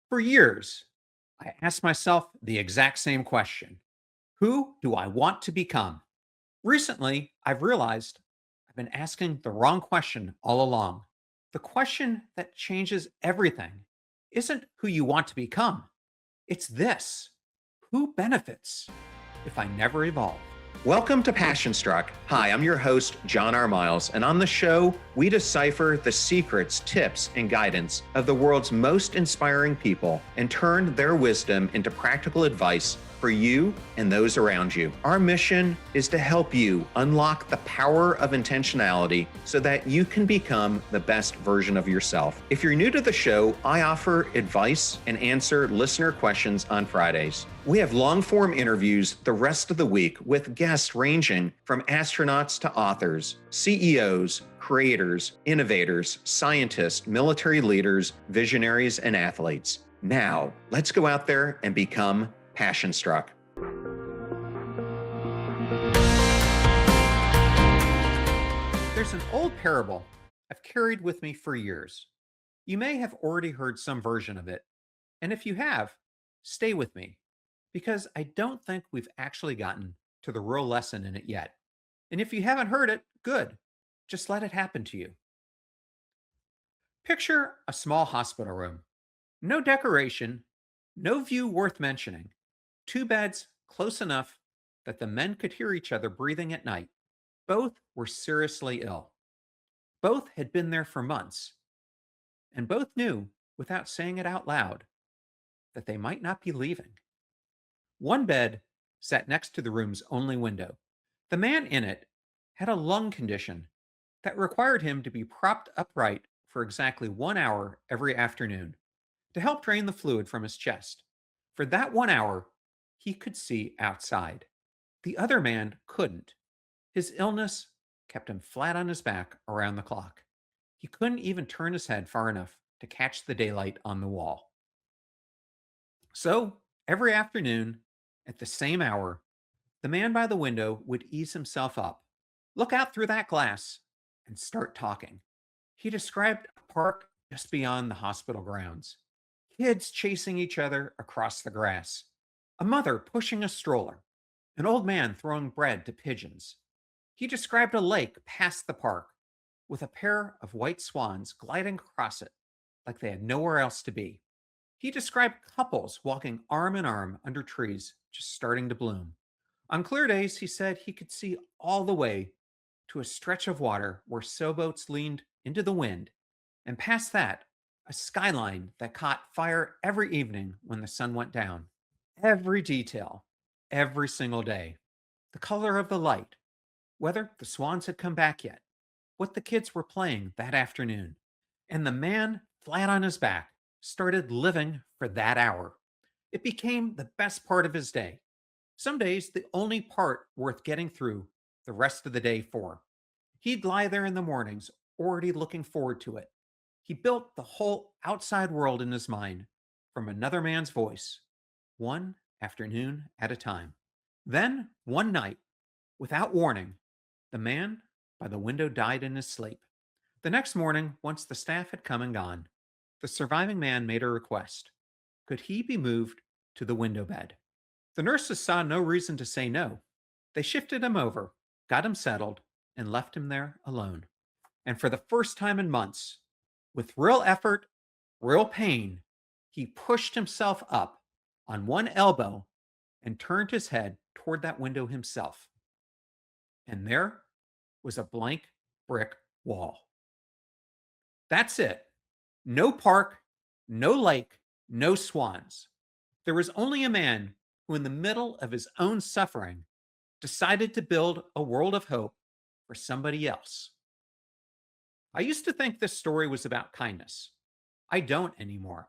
For years, I asked myself the exact same question. Who do I want to become? Recently, I've realized I've been asking the wrong question all along. The question that changes everything isn't who you want to become, it's this: who benefits if I never evolve? Welcome to Passion Struck. Hi, I'm your host, John R. Miles, and on the show, we decipher the secrets, tips, and guidance of the world's most inspiring people and turn their wisdom into practical advice for you and those around you. Our mission is to help you unlock the power of intentionality so that you can become the best version of yourself. If you're new to the show, I offer advice and answer listener questions on Fridays. We have long-form interviews the rest of the week with guests ranging from astronauts to authors, CEOs, creators, innovators, scientists, military leaders, visionaries, and athletes. Now, let's go out there and become passion struck. There's an old parable I've carried with me for years. You may have already heard some version of it, and if you have, stay with me, because I don't think we've actually gotten to the real lesson in it yet. And if you haven't heard it, good. Just let it happen to you. Picture a small hospital room. No decoration, no view worth mentioning. Two beds close enough that the men could hear each other breathing at night. Both were seriously ill. Both had been there for months, and both knew, without saying it out loud, that they might not be leaving. One bed sat next to the room's only window. The man in it had a lung condition that required him to be propped upright for exactly 1 hour every afternoon to help drain the fluid from his chest. For that 1 hour, he could see outside. The other man couldn't. His illness kept him flat on his back around the clock. He couldn't even turn his head far enough to catch the daylight on the wall. So, every afternoon, at the same hour, the man by the window would ease himself up, look out through that glass, and start talking. He described a park just beyond the hospital grounds, kids chasing each other across the grass, a mother pushing a stroller, an old man throwing bread to pigeons. He described a lake past the park with a pair of white swans gliding across it like they had nowhere else to be. He described couples walking arm in arm under trees just starting to bloom. On clear days, he said he could see all the way to a stretch of water where sailboats leaned into the wind, and past that, a skyline that caught fire every evening when the sun went down. Every detail, every single day. The color of the light, whether the swans had come back yet, what the kids were playing that afternoon. And the man, flat on his back, started living for that hour. It became the best part of his day. Some days, the only part worth getting through the rest of the day for. He'd lie there in the mornings, already looking forward to it. He built the whole outside world in his mind from another man's voice, one afternoon at a time. Then, one night, without warning, the man by the window died in his sleep. The next morning, once the staff had come and gone, the surviving man made a request. Could he be moved to the window bed? The nurses saw no reason to say no. They shifted him over, got him settled, and left him there alone. And for the first time in months, with real effort, real pain, he pushed himself up on one elbow and turned his head toward that window himself. And there was a blank brick wall. That's it. No park, no lake, no swans. There was only a man who, in the middle of his own suffering, decided to build a world of hope for somebody else. I used to think this story was about kindness. I don't anymore.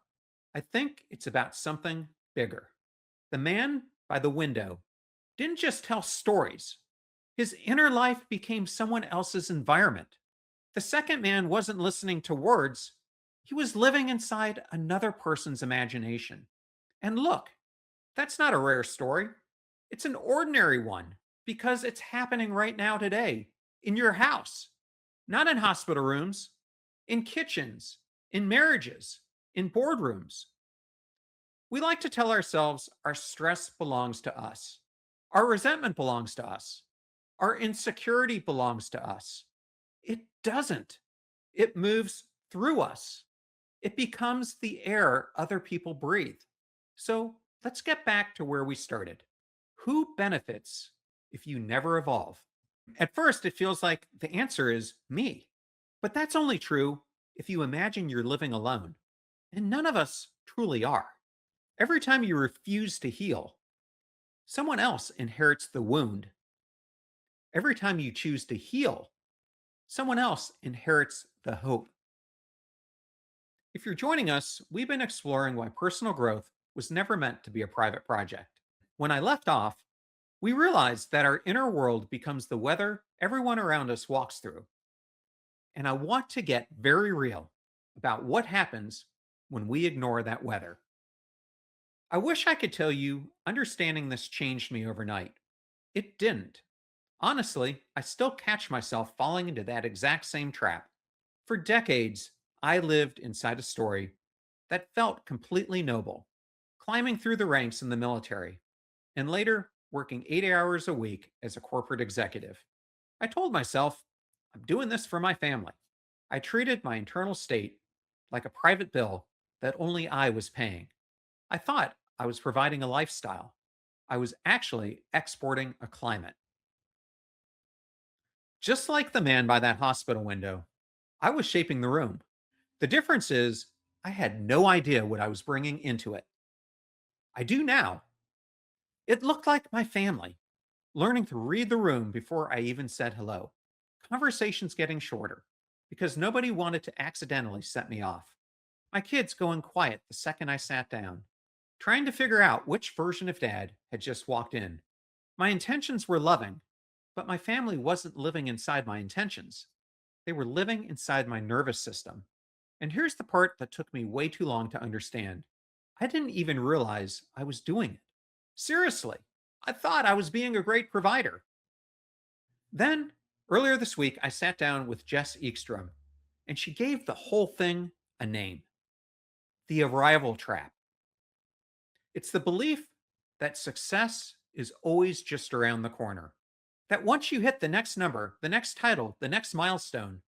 I think it's about something bigger. The man by the window didn't just tell stories. His inner life became someone else's environment. The second man wasn't listening to words. He was living inside another person's imagination. And look, that's not a rare story. It's an ordinary one because it's happening right now today in your house, not in hospital rooms, in kitchens, in marriages, in boardrooms. We like to tell ourselves our stress belongs to us, our resentment belongs to us, our insecurity belongs to us. It doesn't. It moves through us. It becomes the air other people breathe. So let's get back to where we started. Who benefits if you never evolve? At first, it feels like the answer is me. But that's only true if you imagine you're living alone. And none of us truly are. Every time you refuse to heal, someone else inherits the wound. Every time you choose to heal, someone else inherits the hope. If you're joining us, we've been exploring why personal growth was never meant to be a private project. When I left off, we realized that our inner world becomes the weather everyone around us walks through. And I want to get very real about what happens when we ignore that weather. I wish I could tell you understanding this changed me overnight. It didn't. Honestly, I still catch myself falling into that exact same trap. For decades, I lived inside a story that felt completely noble, climbing through the ranks in the military, and later working 80 hours a week as a corporate executive. I told myself, I'm doing this for my family. I treated my internal state like a private bill that only I was paying. I thought I was providing a lifestyle. I was actually exporting a climate. Just like the man by that hospital window, I was shaping the room. The difference is, I had no idea what I was bringing into it. I do now. It looked like my family, learning to read the room before I even said hello. Conversations getting shorter because nobody wanted to accidentally set me off. My kids going quiet the second I sat down, trying to figure out which version of dad had just walked in. My intentions were loving, but my family wasn't living inside my intentions. They were living inside my nervous system. And here's the part that took me way too long to understand. I didn't even realize I was doing it. Seriously, I thought I was being a great provider. Then, earlier this week, I sat down with Jess Ekstrom, and she gave the whole thing a name: the arrival trap. It's the belief that success is always just around the corner. That once you hit the next number, the next title, the next milestone,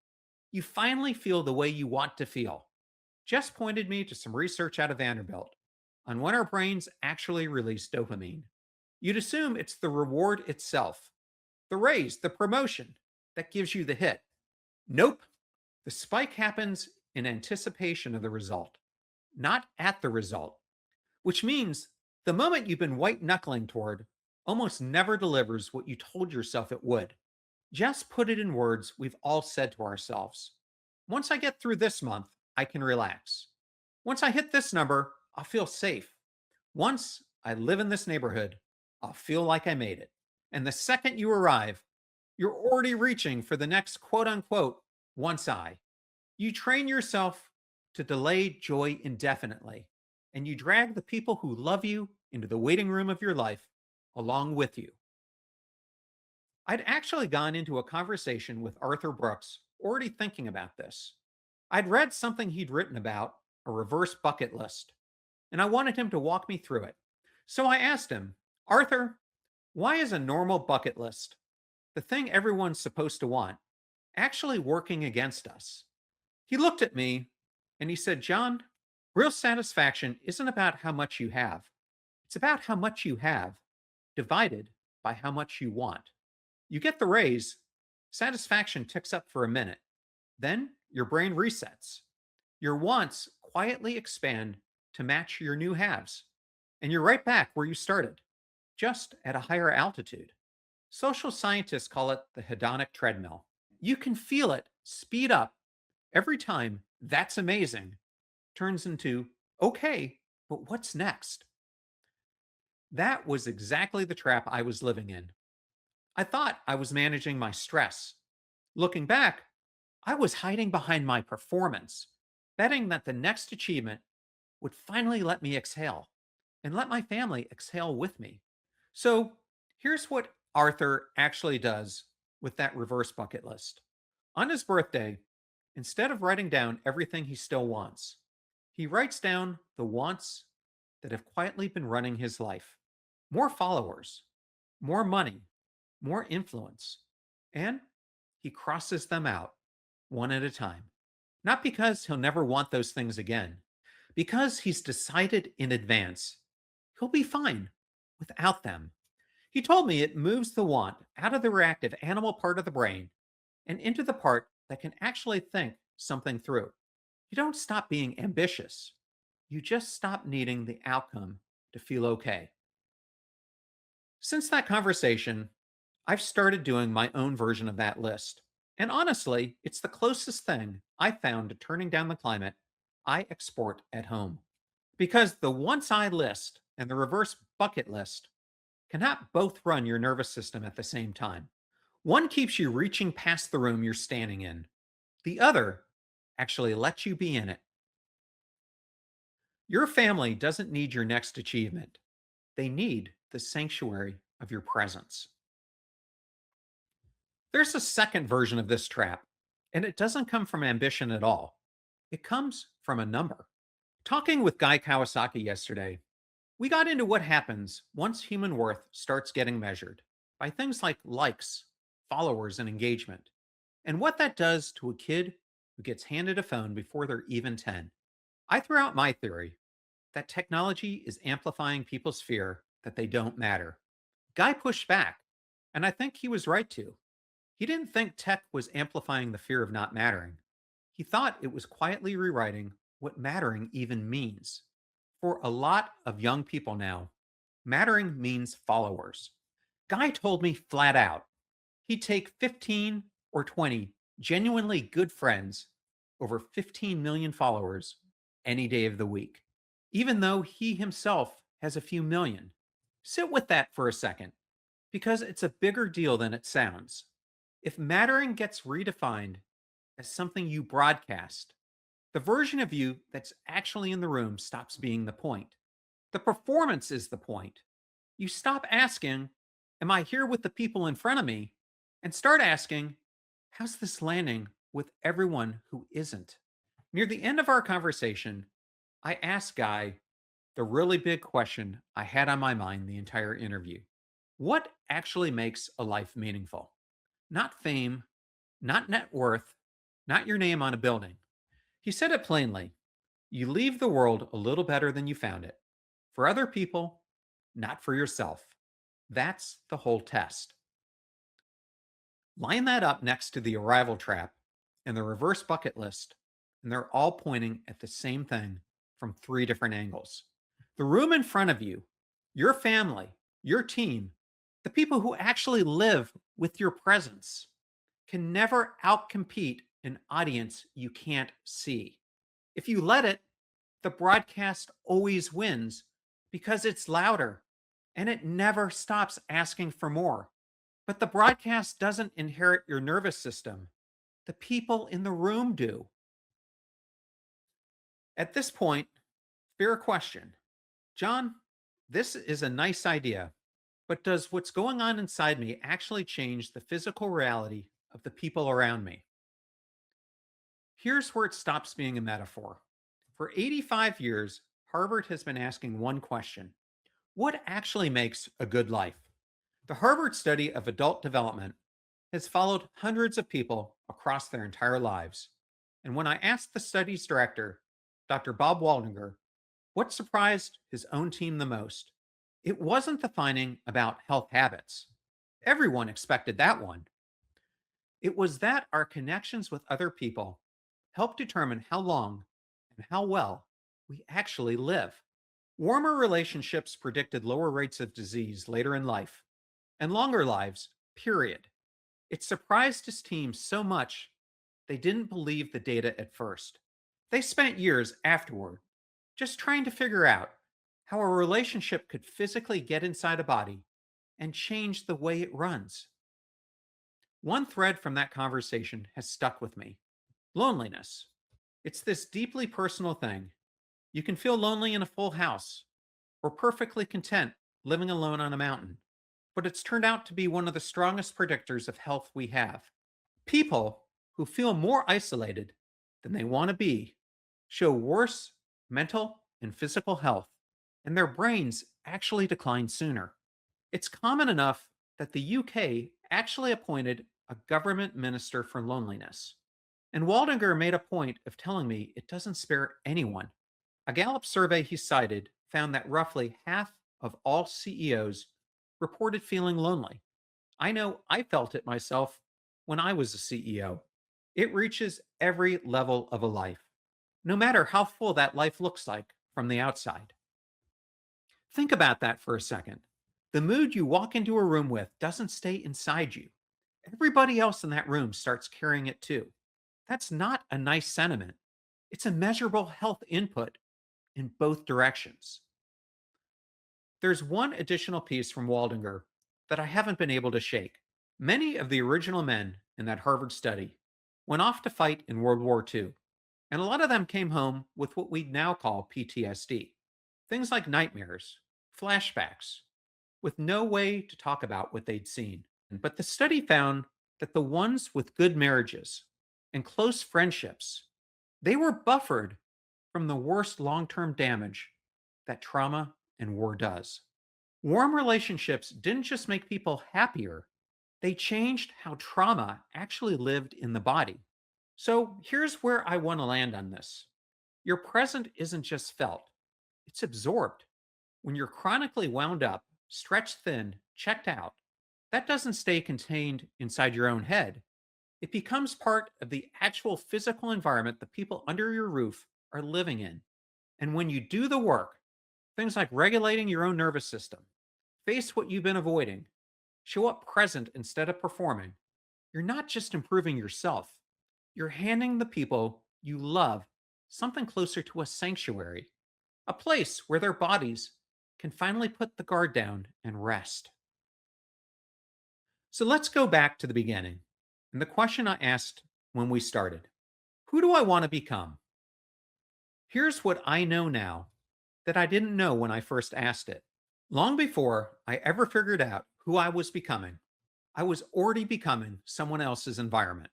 you finally feel the way you want to feel. Jess pointed me to some research out of Vanderbilt on when our brains actually release dopamine. You'd assume it's the reward itself, the raise, the promotion that gives you the hit. Nope. The spike happens in anticipation of the result, not at the result, which means the moment you've been white knuckling toward almost never delivers what you told yourself it would. Jess put it in words we've all said to ourselves. Once I get through this month, I can relax. Once I hit this number, I'll feel safe. Once I live in this neighborhood, I'll feel like I made it. And the second you arrive, you're already reaching for the next quote unquote once I. You train yourself to delay joy indefinitely, and you drag the people who love you into the waiting room of your life along with you. I'd actually gone into a conversation with Arthur Brooks already thinking about this. I'd read something he'd written about a reverse bucket list, and I wanted him to walk me through it. So I asked him, Arthur, why is a normal bucket list, the thing everyone's supposed to want, actually working against us? He looked at me and he said, John, real satisfaction isn't about how much you have. It's about how much you have divided by how much you want. You get the raise, satisfaction ticks up for a minute. Then your brain resets. Your wants quietly expand to match your new haves. And you're right back where you started, just at a higher altitude. Social scientists call it the hedonic treadmill. You can feel it speed up every time "that's amazing" turns into "okay, but what's next?" That was exactly the trap I was living in. I thought I was managing my stress. Looking back, I was hiding behind my performance, betting that the next achievement would finally let me exhale and let my family exhale with me. So here's what Arthur actually does with that reverse bucket list. On his birthday, instead of writing down everything he still wants, he writes down the wants that have quietly been running his life. More followers, more money, more influence. And he crosses them out one at a time. Not because he'll never want those things again, because he's decided in advance he'll be fine without them. He told me it moves the want out of the reactive animal part of the brain and into the part that can actually think something through. You don't stop being ambitious. You just stop needing the outcome to feel okay. Since that conversation, I've started doing my own version of that list. And honestly, it's the closest thing I found to turning down the climate I export at home. Because the once I list and the reverse bucket list cannot both run your nervous system at the same time. One keeps you reaching past the room you're standing in, the other actually lets you be in it. Your family doesn't need your next achievement, they need the sanctuary of your presence. There's a second version of this trap, and it doesn't come from ambition at all. It comes from a number. Talking with Guy Kawasaki yesterday, we got into what happens once human worth starts getting measured by things like likes, followers, and engagement, and what that does to a kid who gets handed a phone before they're even 10. I threw out my theory that technology is amplifying people's fear that they don't matter. Guy pushed back, and I think he was right to. He didn't think tech was amplifying the fear of not mattering. He thought it was quietly rewriting what mattering even means. For a lot of young people now, mattering means followers. Guy told me flat out he'd take 15 or 20 genuinely good friends over 15 million followers any day of the week, even though he himself has a few million. Sit with that for a second, because it's a bigger deal than it sounds. If mattering gets redefined as something you broadcast, the version of you that's actually in the room stops being the point. The performance is the point. You stop asking, am I here with the people in front of me? And start asking, how's this landing with everyone who isn't? Near the end of our conversation, I asked Guy the really big question I had on my mind the entire interview. What actually makes a life meaningful? Not fame, not net worth, not your name on a building. He said it plainly: you leave the world a little better than you found it. For other people, not for yourself. That's the whole test. Line that up next to the arrival trap and the reverse bucket list, and they're all pointing at the same thing from three different angles. The room in front of you, your family, your team, the people who actually live with your presence, can never outcompete an audience you can't see. If you let it, the broadcast always wins because it's louder and it never stops asking for more. But the broadcast doesn't inherit your nervous system. The people in the room do. At this point, fair question. John, this is a nice idea, but does what's going on inside me actually change the physical reality of the people around me? Here's where it stops being a metaphor. For 85 years, Harvard has been asking one question: what actually makes a good life? The Harvard study of adult development has followed hundreds of people across their entire lives. And when I asked the study's director, Dr. Bob Waldinger, what surprised his own team the most, it wasn't the finding about health habits. Everyone expected that one. It was that our connections with other people help determine how long and how well we actually live. Warmer relationships predicted lower rates of disease later in life and longer lives, period. It surprised his team so much they didn't believe the data at first. They spent years afterward just trying to figure out how a relationship could physically get inside a body and change the way it runs. One thread from that conversation has stuck with me: loneliness. It's this deeply personal thing. You can feel lonely in a full house or perfectly content living alone on a mountain, but it's turned out to be one of the strongest predictors of health we have. People who feel more isolated than they want to be show worse mental and physical health and their brains actually decline sooner. It's common enough that the UK actually appointed a government minister for loneliness. And Waldinger made a point of telling me it doesn't spare anyone. A Gallup survey he cited found that roughly half of all CEOs reported feeling lonely. I know I felt it myself when I was a CEO. It reaches every level of a life, no matter how full that life looks like from the outside. Think about that for a second. The mood you walk into a room with doesn't stay inside you. Everybody else in that room starts carrying it too. That's not a nice sentiment. It's a measurable health input in both directions. There's one additional piece from Waldinger that I haven't been able to shake. Many of the original men in that Harvard study went off to fight in World War II, and a lot of them came home with what we now call PTSD. Things like nightmares, flashbacks, with no way to talk about what they'd seen. But the study found that the ones with good marriages and close friendships, they were buffered from the worst long-term damage that trauma and war does. Warm relationships didn't just make people happier, they changed how trauma actually lived in the body. So here's where I want to land on this. Your present isn't just felt, it's absorbed. When you're chronically wound up, stretched thin, checked out, that doesn't stay contained inside your own head. It becomes part of the actual physical environment the people under your roof are living in. And when you do the work, things like regulating your own nervous system, face what you've been avoiding, show up present instead of performing, you're not just improving yourself, you're handing the people you love something closer to a sanctuary, a place where their bodies can finally put the guard down and rest. So let's go back to the beginning and the question I asked when we started: who do I want to become? Here's what I know now that I didn't know when I first asked it. Long before I ever figured out who I was becoming, I was already becoming someone else's environment.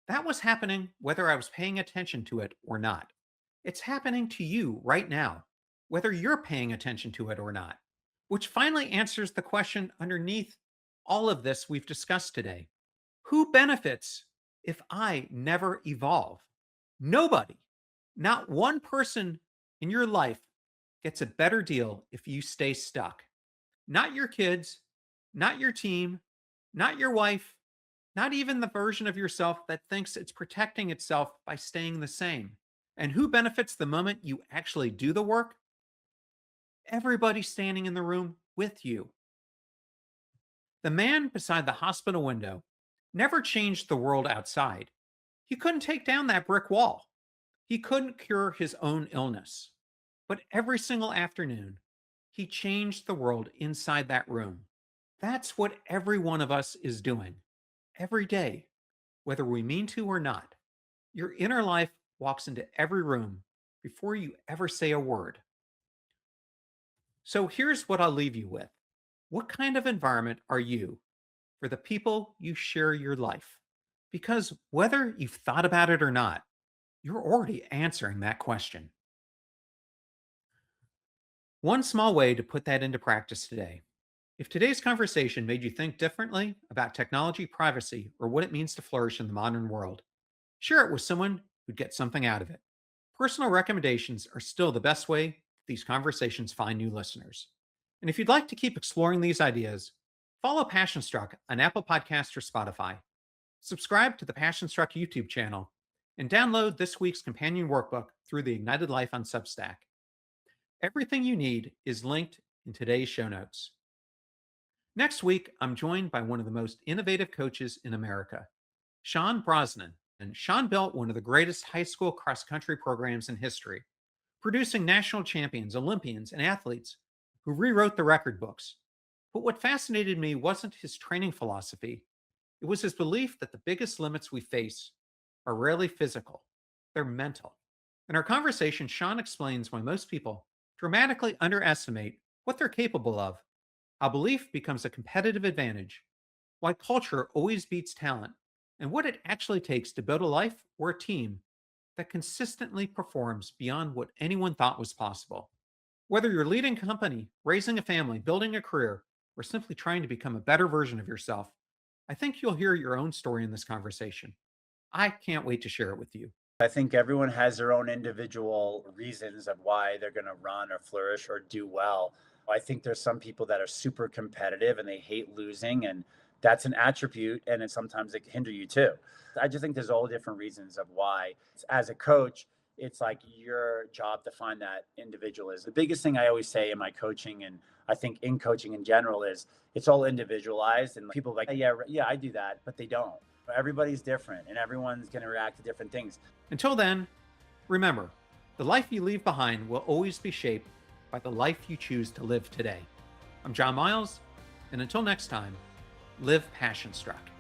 That was happening whether I was paying attention to it or not. It's happening to you right now, whether you're paying attention to it or not, which finally answers the question underneath all of this we've discussed today. Who benefits if I never evolve? Nobody. Not one person in your life gets a better deal if you stay stuck. Not your kids, not your team, not your wife, not even the version of yourself that thinks it's protecting itself by staying the same. And who benefits the moment you actually do the work? Everybody standing in the room with you. The man beside the hospital window never changed the world outside. He couldn't take down that brick wall. He couldn't cure his own illness. But every single afternoon, he changed the world inside that room. That's what every one of us is doing every day, whether we mean to or not. Your inner life walks into every room before you ever say a word. So here's what I'll leave you with. What kind of environment are you for the people you share your life? Because whether you've thought about it or not, you're already answering that question. One small way to put that into practice today: if today's conversation made you think differently about technology, privacy, or what it means to flourish in the modern world, share it with someone who'd get something out of it. Personal recommendations are still the best way these conversations find new listeners. And if you'd like to keep exploring these ideas, follow Passion Struck on Apple Podcasts or Spotify. Subscribe to the Passion Struck YouTube channel and download this week's companion workbook through the Ignited Life on Substack. Everything you need is linked in today's show notes. Next week, I'm joined by one of the most innovative coaches in America, Sean Brosnan. And Sean built one of the greatest high school cross country programs in history, producing national champions, Olympians, and athletes who rewrote the record books. But what fascinated me wasn't his training philosophy, it was his belief that the biggest limits we face are rarely physical, they're mental. In our conversation, Sean explains why most people dramatically underestimate what they're capable of, how belief becomes a competitive advantage, why culture always beats talent, and what it actually takes to build a life or a team that consistently performs beyond what anyone thought was possible. Whether you're leading a company, raising a family, building a career, or simply trying to become a better version of yourself, I think you'll hear your own story in this conversation. I can't wait to share it with you. I think everyone has their own individual reasons of why they're going to run or flourish or do well. I think there's some people that are super competitive and they hate losing, and that's an attribute, and sometimes it can hinder you too. I just think there's all different reasons of why. As a coach, it's like your job to find that individual is. The biggest thing I always say in my coaching, and I think in coaching in general, is it's all individualized, and people are like, yeah, yeah, I do that, but they don't. Everybody's different and everyone's going to react to different things. Until then, remember, the life you leave behind will always be shaped by the life you choose to live today. I'm John Miles, and until next time, live passion struck.